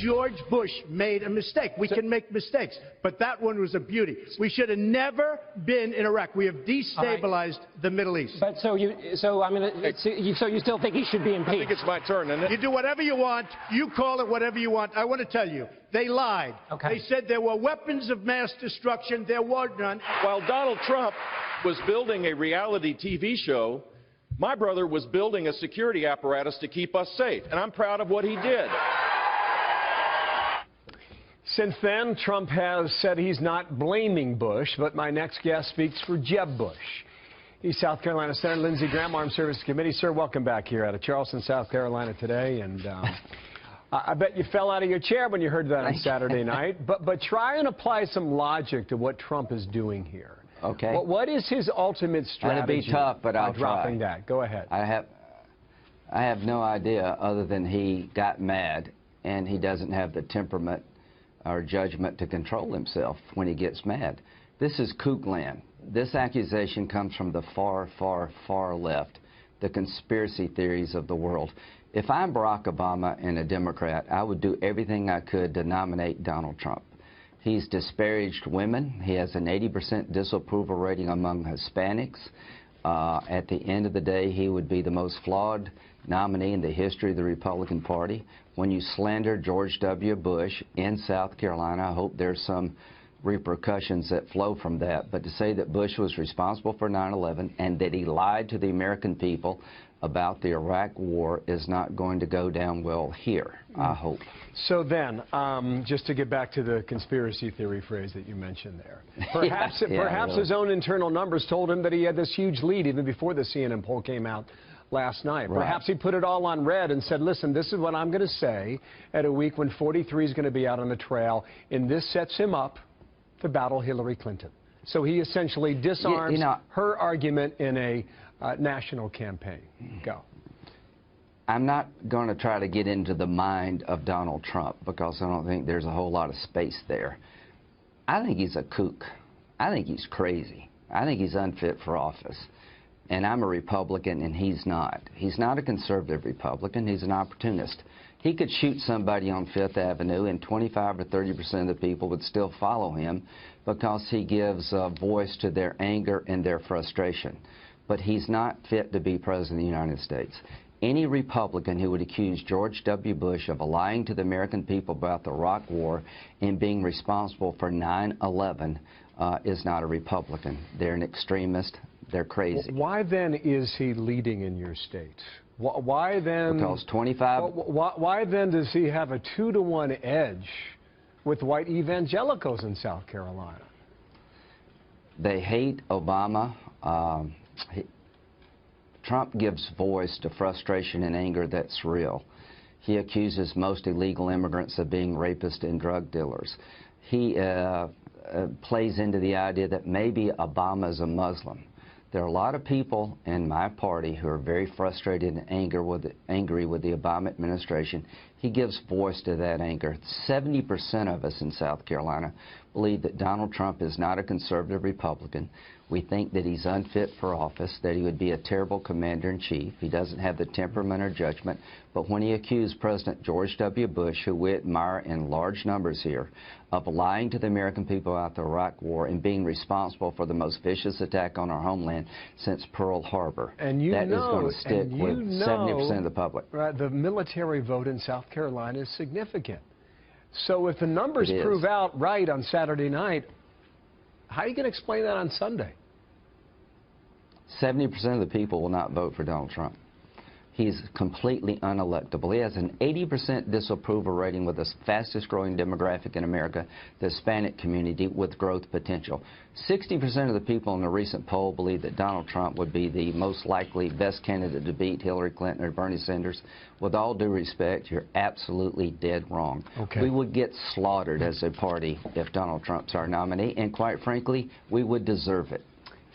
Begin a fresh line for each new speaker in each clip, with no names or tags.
George Bush made a mistake. We can make mistakes, but that one was a beauty. We should have never been in Iraq. We have destabilized the Middle East.
But so you still think he should be impeached?
I think it's my turn, isn't it?
You do whatever you want. You call it whatever you want. I want to tell you, they lied.
Okay.
They said there were weapons of mass destruction. There were none.
While Donald Trump was building a reality TV show, my brother was building a security apparatus to keep us safe, and I'm proud of what he did.
Since then, Trump has said he's not blaming Bush, but my next guest speaks for Jeb Bush. He's South Carolina Senator Lindsey Graham, Armed Services Committee. Sir, welcome back here out of Charleston, South Carolina today. And I bet you fell out of your chair when you heard that on Saturday night. But try and apply some logic to what Trump is doing here.
Okay.
What is his ultimate strategy?
It'll be tough, but I'll
dropping
try.
that. Go ahead.
I have no idea other than he got mad, and he doesn't have the temperament or judgment to control himself when he gets mad. This is kook land. This accusation comes from the far, far, far left, the conspiracy theories of the world. If I'm Barack Obama and a Democrat, I would do everything I could to nominate Donald Trump. He's disparaged women. He has an 80% disapproval rating among Hispanics. At the end of the day, he would be the most flawed nominee in the history of the Republican Party. When you slander George W. Bush in South Carolina, I hope there's some repercussions that flow from that. But to say that Bush was responsible for 9/11 and that he lied to the American people about the Iraq War is not going to go down well here, I hope.
So then, just to get back to the conspiracy theory phrase that you mentioned there, perhaps, perhaps his own internal numbers told him that he had this huge lead even before the CNN poll came out last night.
Right.
Perhaps he put it all on red and said, listen, this is what I'm going to say at a week when 43 is going to be out on the trail, and this sets him up to battle Hillary Clinton. So he essentially disarms her argument in a national campaign. Go.
I'm not going to try to get into the mind of Donald Trump because I don't think there's a whole lot of space there. I think he's a kook. I think he's crazy. I think he's unfit for office. And I'm a Republican, and he's not. He's not a conservative Republican. He's an opportunist. He could shoot somebody on Fifth Avenue, and 25 or 30% of the people would still follow him because he gives voice to their anger and their frustration. But he's not fit to be President of the United States. Any Republican who would accuse George W. Bush of lying to the American people about the Iraq War and being responsible for 9/11 is not a Republican. They're an extremist. They're crazy.
Why then is he leading in your state? Why then?
Because 25.
Why then does he have a 2-to-1 edge with white evangelicals in South Carolina?
They hate Obama. Trump gives voice to frustration and anger that's real. He accuses most illegal immigrants of being rapists and drug dealers. He plays into the idea that maybe Obama is a Muslim. There are a lot of people in my party who are very frustrated and angry with the Obama administration. He gives voice to that anger. 70% of us in South Carolina believe that Donald Trump is not a conservative Republican. We think that he's unfit for office, that he would be a terrible commander-in-chief. He doesn't have the temperament or judgment. But when he accused President George W. Bush, who we admire in large numbers here, of lying to the American people about the Iraq War and being responsible for the most vicious attack on our homeland since Pearl Harbor, that is going to stick with 70% of the public.
Right, the military vote in South Carolina is significant. So if the numbers prove out right on Saturday night, how are you going to explain that on Sunday?
70% of the people will not vote for Donald Trump. He's completely unelectable. He has an 80% disapproval rating with the fastest growing demographic in America, the Hispanic community with growth potential. 60% of the people in the recent poll believe that Donald Trump would be the most likely best candidate to beat Hillary Clinton or Bernie Sanders. With all due respect, you're absolutely dead wrong.
Okay.
We would get slaughtered as a party if Donald Trump's our nominee, and quite frankly, we would deserve it.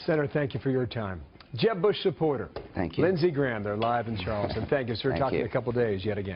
Senator, thank you for your time. Jeb Bush supporter.
Thank you.
Lindsey Graham, they're live in Charleston. Thank you, sir. Talk to you in a couple days yet again.